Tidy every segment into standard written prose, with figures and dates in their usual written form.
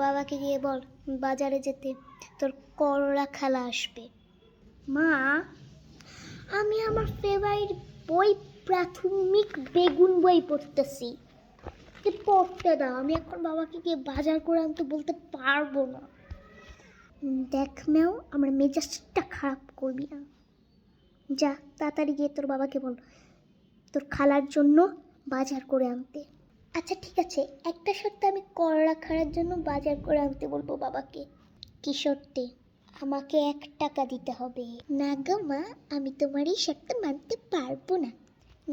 বাবাকে গিয়ে বল বাজারে যেতে, তোর করলা খালা আসবে। মা, আমি আমার ফেভারিট বই প্রাথমিক বেগুন বই পড়তেছি, পড়তে দাও। আমি এখন বাবাকে গিয়ে বাজার করে আনতে বলতে পারবো না। দেখ মেও, আমার মেজাজটা খারাপ করবি না। যা তাড়াতাড়ি গিয়ে তোর বাবাকে বল তোর খালার জন্য বাজার করে আনতে। আচ্ছা ঠিক আছে, একটা শর্তে আমি করলা খাওয়ার জন্য বাজার করে আনতে বলবো বাবাকে। কি শর্তে? আমাকে 1 টাকা দিতে হবে। না গো মা, আমি তোমার এই শর্ত মানতে পারবো না।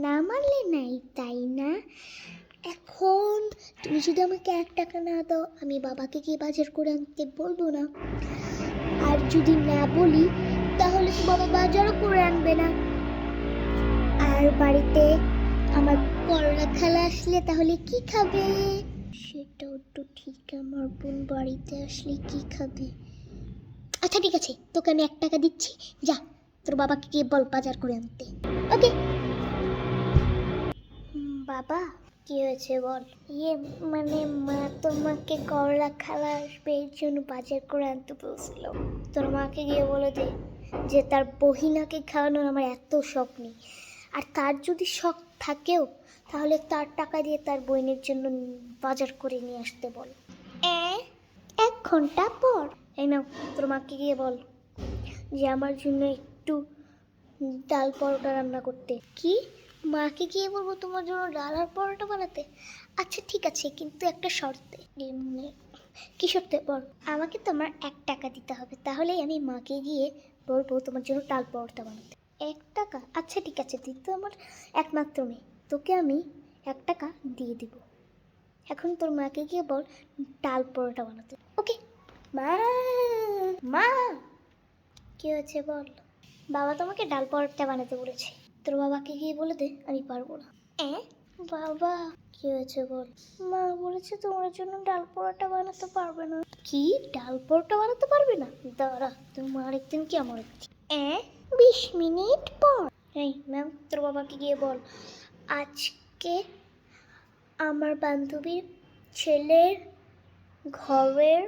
না মানলে নাই, তাই না? এখন তুমি যদি আমাকে 1 টাকা না দাও, আমি বাবাকে গিয়ে বাজার করে আনতে বলবো না। আর যদি না বলি তাহলে তো বাবা বাজারও করে আনবে না। আর বাড়িতে আমার করলা খালা আসলে তাহলে কি খাবে? সেটাও তো ঠিক, আমার বোন বাড়িতে আসলে কি খাবে? আচ্ছা ঠিক আছে, তোকে আমি 1 টাকা দিচ্ছি, যা তোর বাবাকে গিয়ে বল বাজার করে আনতে। ওকে। বাবা, কি হয়েছে বল? মানে মা তোমাকে করলা খালা আসবে এর জন্য বাজার করে আনতে বলছিল। তোর মাকে গিয়ে বলে দে যে তার বহিনাকে খাওয়ানোর আমার এত শখ নেই, আর তার যদি শখ থাকেও তাহলে তার টাকা দিয়ে তার বোনের জন্য বাজার করে নিয়ে আসতে বল। 1 ঘন্টা পর। এই নাও, তোর মাকে গিয়ে বল যে আমার জন্য একটু ডাল পরোটা রান্না করতে। কি? মাকে গিয়ে বলবো তোমার জন্য ডাল আর পরোটা বানাতে? আচ্ছা ঠিক আছে, কিন্তু একটা শর্তে। কি শর্তে বল? আমাকে তোমার 1 টাকা দিতে হবে, তাহলেই আমি মাকে গিয়ে বলবো তোমার জন্য ডাল পরোটা বানাতে। 1 টাকা? আচ্ছা ঠিক আছে, তুই তো আমার একমাত্র মেয়ে, তোকে আমি 1 টাকা দিয়ে দিব। এখন তোর মাকে গিয়ে বল ডাল পরোটা বানাতে। ওকে। মা, মা, কি হয়েছে বল? বাবা তোমাকে ডাল পরোটা বানাতে বলেছে, তোর বাবাকে গিয়ে বলে দে আমি পারবো না। বাবা, কি হয়েছে বল? মা বলেছে তোমার জন্য ডাল পরোটা বানাতে পারবে না। কি? ডাল পরোটা বানাতে পারবে না? দাঁড়া, তোমার একদিন কি আমার একদিন। 20 মিনিট পর। এই ম্যাম, তোর বাবাকে গিয়ে বল আজকে আমার বান্ধবীর ছেলের ঘরের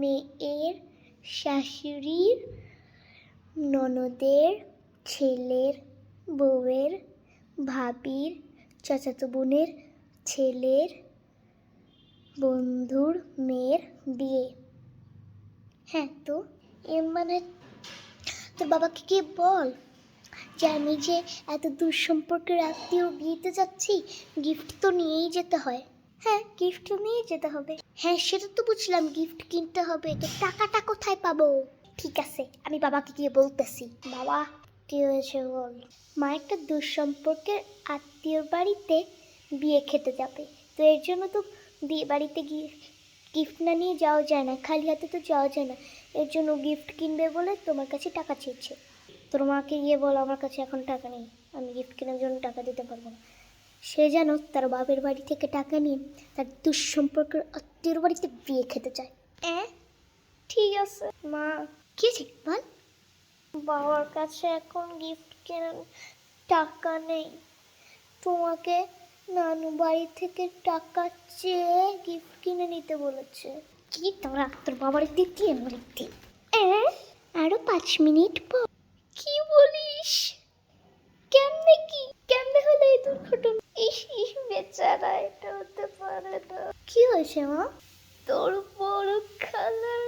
মেয়ের শাশুড়ির ননদের ছেলের বউয়ের ভাবির চাচাতো বোনের ছেলের বন্ধুর মেয়ের বিয়ে। হ্যাঁ তো মানে তোর বাবাকে গিয়ে বল যে আমি যে এত দূর সম্পর্কের আত্মীয় বিয়েতে যাচ্ছি, গিফট তো নিয়েই যেতে হয়। হ্যাঁ, গিফট তো নিয়ে যেতে হবে। হ্যাঁ সেটা তো বুঝলাম, গিফট কিনতে হবে, তো টাকাটা কোথায় পাবো? ঠিক আছে, আমি বাবাকে গিয়ে বলতেছি। বাবা, কি হয়েছে বল? মা একটা দূর সম্পর্কের আত্মীয়র বাড়িতে বিয়ে খেতে যাবে, তো এর জন্য তো বিয়ে বাড়িতে গিয়ে গিফট না নিয়ে যাওয়া যায় না, খালি হাতে তো যাওয়া যায় না। এর জন্য গিফট কিনবে বলে তোমার কাছে টাকা চেয়েছে। তোর মাকে গিয়ে বল আমার কাছে এখন টাকা নেই, আমি গিফট কেনার জন্য টাকা দিতে পারবো না। সে যেন তার বাপের বাড়ি থেকে টাকা নিয়ে তার দুঃসম্পর্কের আত্মীয়র বাড়িতে বিয়ে খেতে চায়। ঠিক আছে মা। কি বল? বাবার কাছে এখন গিফট কেনার টাকা নেই, তোমাকে নানু বাড়ি থেকে টাকা চেয়ে গিফট কিনে নিতে বলেছে। কি তোরা তোর বাবার দিতি আমার দিন। আরো 5 মিনিট পর। কি বলিস? কেমনে হলো এই দুর্ঘটনা? ইস বেচারা, এটা হতে পারে না। কি হয়েছে মা? তোর বড় খালার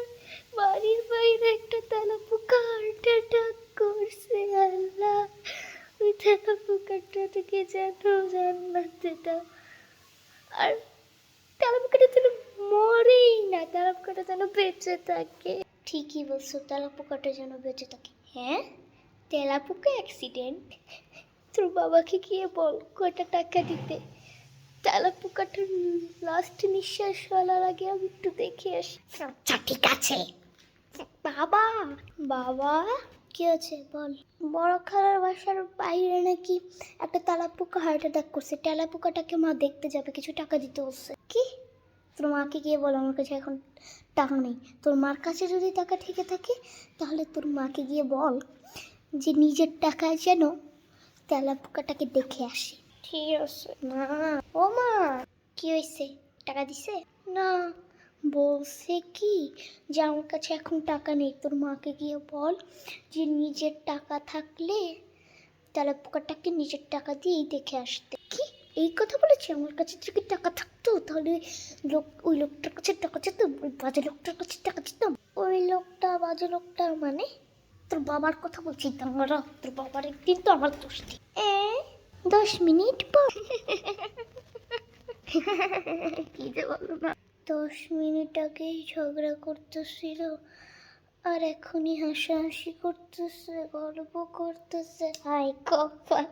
বাড়ির বাইরে একটা তেলাপোকা হার্ট অ্যাটাক করছে। আল্লাহ, ওই তেলাপোকাটা থেকে যেন জান্নাতে দাও। আর তেলাপোকাটা যেন মরেই না, তেলাপোকাটা যেন বেঁচে থাকে। ঠিকই বলছো, তেলাপোকাটা যেন বেঁচে থাকে। হ্যাঁ, তেলাপোকা অ্যাক্সিডেন্ট। তোর বাবাকে গিয়ে বল কয়টা টাকা দিতে, তেলাপোকাটার লাস্ট নিঃশ্বাস ফেলার আগে আমি একটু দেখে আসি। আচ্ছা ঠিক আছে। বাবা, বাবা, কি হয়েছে বল? বড় খালার বাসার বাইরে নাকি একটা তেলাপোকা হার্ট অ্যাটাক করছে, তেলাপোকাটাকে মা দেখতে যাবে, কিছু টাকা দিতে হচ্ছে। কি? তোর মাকে গিয়ে বল আমার কাছে এখন টাকা নেই। তোর মার কাছে যদি টাকা থেকে থাকে তাহলে তোর মাকে গিয়ে বল যে নিজের টাকায় যেন তেলাপোকাটাকে দেখে আসে। ঠিক আছে মা। ও মা, কি হয়েছে? টাকা দিছে? না, বলছে কি যে আমার কাছে এখন টাকা নেই, তোর মাকে গিয়ে বল যে নিজের টাকা থাকলে তেলাপোকাটাকে নিজের টাকা দিয়েই দেখে আসতে। কি এই কথা বলেছে? আমার কাছে যদি টাকা থাকতো তাহলে ওই লোকটার কাছে টাকা যেতাম, ওই বাজে লোকটার কাছে টাকা যেতাম। ওই লোকটা বাজে লোকটা মানে তোর বাবার কথা বলছি, দাঁড়া, তোর বাবার একদিন তো আমার দোষটি 10 মিনিট পর কি যে বলো না, 10 মিনিট আগেই ঝগড়া করতেছিল আর এখনই হাসাহাসি করতেছে, গল্প করতেছে। হাই কপাল।